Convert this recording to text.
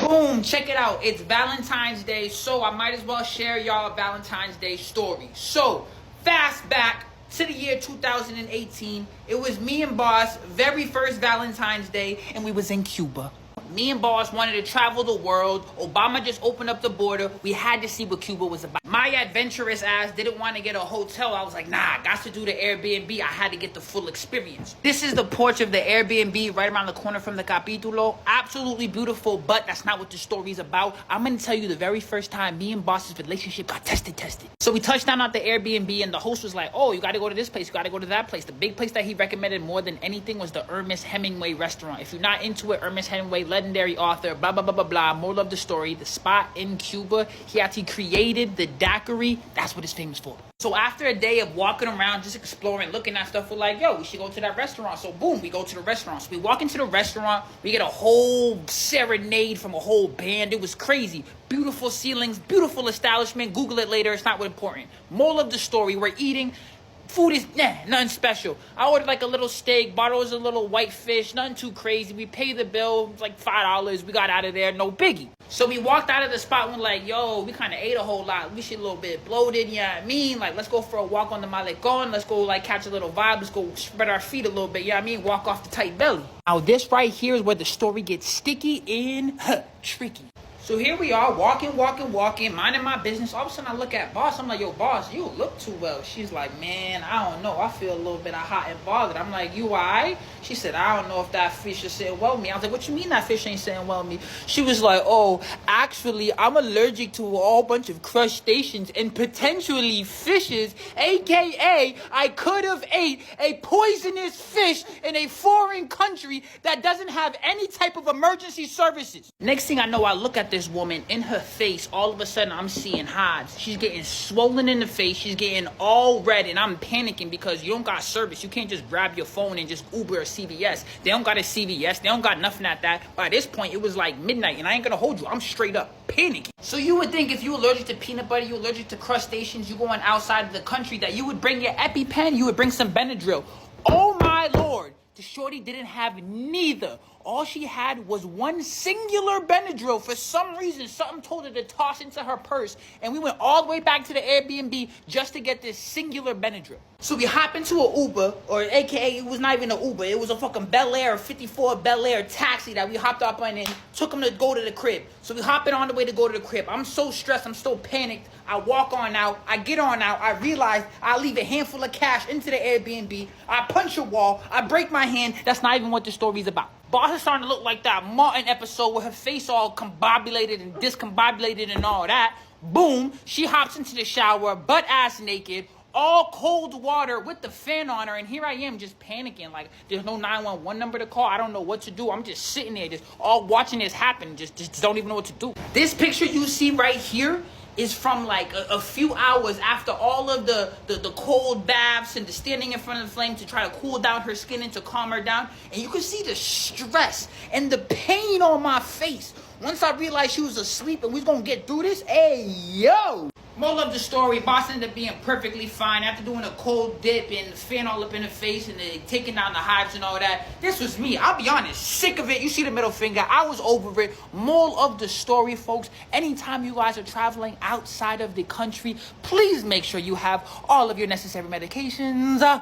Boom, check it out. It's Valentine's Day, so I might as well share y'all a Valentine's Day story. So, fast back to the year 2018. It was me and Boss, very first Valentine's Day, and we was in Cuba. Me and Boss wanted to travel the world. Obama just opened up the border. We had to see what Cuba was about. My adventurous ass didn't want to get a hotel. I was like, nah, got to do the Airbnb. I had to get the full experience. This is the porch of the Airbnb right around the corner from the capítulo. Absolutely beautiful, but that's not what the story's about. I'm going to tell you the very first time me and Boss's relationship got tested. So we touched down at the Airbnb, and the host was like, oh, you got to go to this place. You got to go to that place. The big place that he recommended more than anything was the Ernest Hemingway restaurant. If you're not into it, Ernest Hemingway, legendary author, blah, blah, blah, blah, blah. More of the story. The spot in Cuba, he actually created the daiquiri. That's what it's famous for. So after a day of walking around, just exploring, looking at stuff, we're like, yo, we should go to that restaurant. So boom, we go to the restaurant. So we walk into the restaurant. We get a whole serenade from a whole band. It was crazy. Beautiful ceilings, beautiful establishment. Google it later. It's not what important. Moral of the story, we're eating. Food is nothing special. I ordered like a little steak, bottles a little white fish, nothing too crazy. We paid the bill, it was like $5. We got out of there, no biggie. So we walked out of the spot and we're like, yo, we kind of ate a whole lot. We should a little bit bloated, you know what I mean? Like, let's go for a walk on the Malecon. Let's go like catch a little vibe. Let's go spread our feet a little bit, you know what I mean? Walk off the tight belly. Now this right here is where the story gets sticky and tricky. So here we are, walking, minding my business. All of a sudden, I look at Boss. I'm like, yo, Boss, you look too well. She's like, man, I don't know. I feel a little bit hot and bothered. I'm like, you all right? She said, I don't know if that fish is sitting well with me. I was like, what you mean that fish ain't sitting well with me? She was like, oh, actually, I'm allergic to a whole bunch of crustaceans and potentially fishes, a.k.a. I could have ate a poisonous fish in a foreign country that doesn't have any type of emergency services. Next thing I know, I look at this woman in her face. All of a sudden I'm seeing hives. She's getting swollen in the face. She's getting all red, and I'm panicking because you don't got service. You can't just grab your phone and just Uber or CVS. They don't got a CVS. They don't got nothing at that. By this point it was like midnight, and I ain't gonna hold you, I'm straight up panicking. So you would think if you're allergic to peanut butter, you're allergic to crustaceans, you going outside of the country, that you would bring your EpiPen, you would bring some Benadryl. Oh my lord, the shorty didn't have neither. All she had was one singular Benadryl. For some reason, something told her to toss into her purse. And we went all the way back to the Airbnb just to get this singular Benadryl. So we hop into an Uber, or AKA, it was not even an Uber. It was a fucking Bel Air, 54 Bel Air taxi that we hopped up on and took him to go to the crib. So we hop in on the way to go to the crib. I'm so stressed. I'm so panicked. I walk on out. I get on out. I realize I leave a handful of cash into the Airbnb. I punch a wall. I break my hand. That's not even what the story's about. Boss is starting to look like that Martin episode with her face all combobulated and discombobulated and all that. Boom, she hops into the shower, butt ass naked, all cold water with the fan on her, and here I am just panicking. Like, there's no 911 number to call. I don't know what to do. I'm just sitting there, just all watching this happen. Just don't even know what to do. This picture you see right here is from like a few hours after all of the cold baths and the standing in front of the flame to try to cool down her skin and to calm her down. And you can see the stress and the pain on my face. Once I realized she was asleep and we was gonna get through this, hey, yo! Moral of the story, Boss ended up being perfectly fine after doing a cold dip and the fan all up in her face and taking down the hives and all that. This was me. I'll be honest, sick of it. You see the middle finger. I was over it. Moral of the story, folks, anytime you guys are traveling outside of the country, please make sure you have all of your necessary medications.